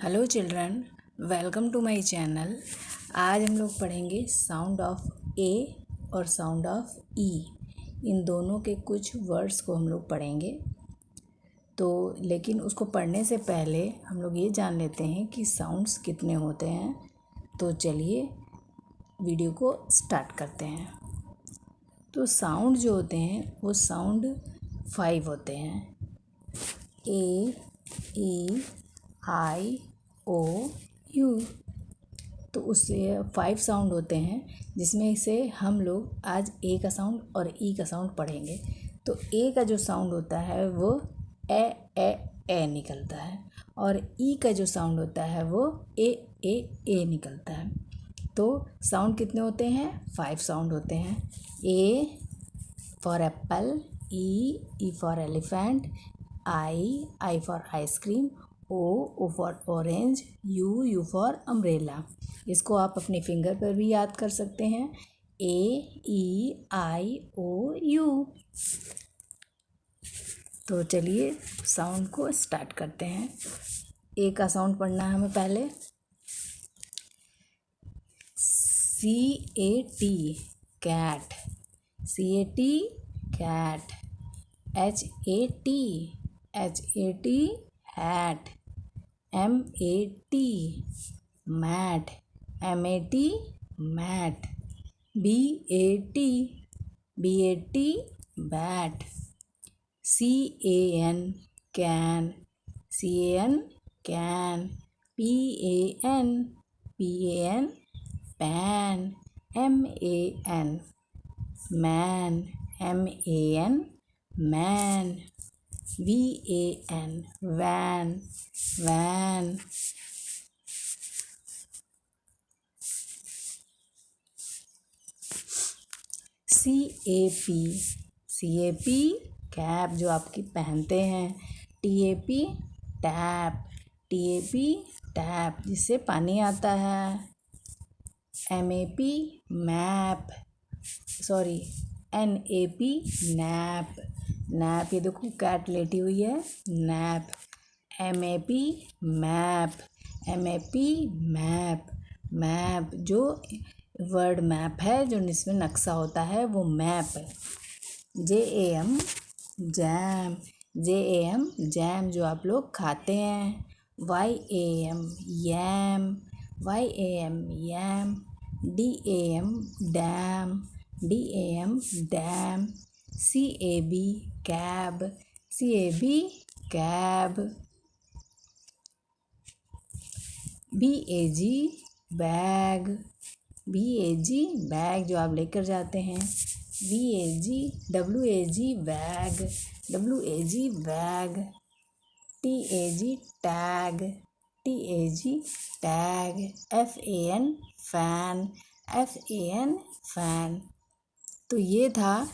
Hello children, welcome to my channel. आज हम लोग पढ़ेंगे साउंड ऑफ ए और साउंड ऑफ ई। इन दोनों के कुछ वर्ड्स को हम लोग पढ़ेंगे। तो लेकिन उसको पढ़ने से पहले हम लोग ये जान लेते हैं कि साउंड्स कितने होते हैं। तो चलिए वीडियो को स्टार्ट करते हैं। तो साउंड जो होते हैं वो साउंड 5 होते हैं। ए, ई, आई, ओ, यू। तो उससे 5 साउंड होते हैं, जिसमें से हम लोग आज ए का साउंड और ई का साउंड पढ़ेंगे। तो ए का जो साउंड होता है वो ए ए ए निकलता है, और ई का जो साउंड होता है वो ए ए ए निकलता है। तो साउंड कितने होते हैं? 5 साउंड होते हैं। A for apple, E for elephant, I for ice cream, O for orange, U for umbrella. इसको आप अपने फिंगर पर भी याद कर सकते हैं। ए, ई, आई, ओ, यू। तो चलिए साउंड को स्टार्ट करते हैं। ए का साउंड पढ़ना है हमें पहले। CAT cat, CAT cat, HAT hat, MAT mat, MAT mat, BAT bat, CAN can, can, PAN pan, MAN man, man, VAN van. CAP cap, जो आपकी पहनते हैं। TAP टैप, जिससे पानी आता है। MAP map, sorry NAP nap, ये देखो कैट लेटी हुई है, नैप। MAP मैप, जो वर्ड मैप है, जो जिसमें नक्शा होता है वो मैप। JAM जैम, जो आप लोग खाते हैं। YAM yam, DAM dam, CAB cab, BAG bag, जो आप लेकर जाते हैं। WAG bag, TAG tag, fan. तो ये था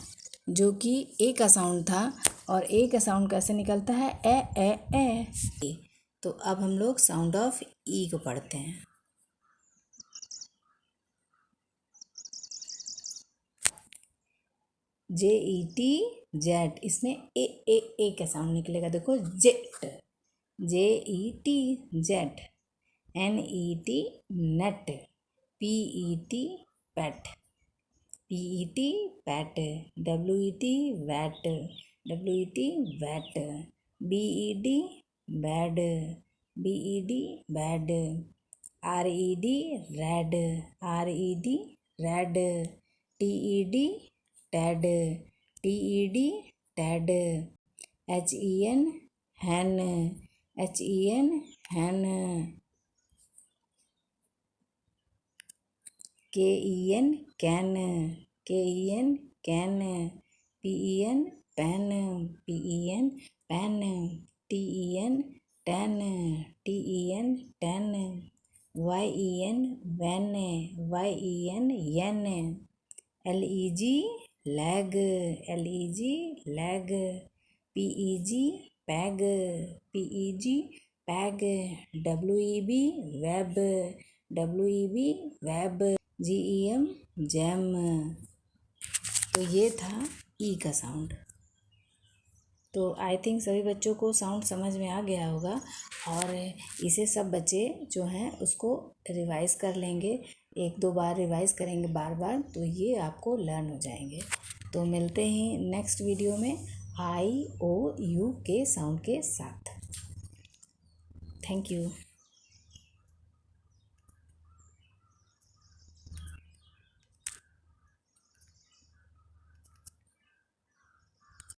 जो कि ए का साउंड था। और ए का साउंड कैसे निकलता है? ए। तो अब हम लोग साउंड ऑफ ई को पढ़ते हैं। JET जेट, इसमें ए का साउंड निकलेगा। देखो jet, JET jet, NET net, PET pet, pet, WET wet, BED bed, bed, RED red, red, TED Ted, Ted, HEN hen, hen, KEN Ken, Ken, PEN pen, pen, TEN ten, ten, YEN yen, yen, LEG leg, PEG peg, WEB web, GEM gem. तो ये था ई का sound. तो I think सभी बच्चों को sound समझ में आ गया होगा और इसे सब बच्चे जो हैं उसको रिवाइज़ कर लेंगे, 1-2 बार रिवाइज़ करेंगे बार बार, तो ये आपको लर्न हो जाएंगे। तो मिलते हैं नेक्स्ट वीडियो में आई ओ यू के साउंड के साथ। Thank you.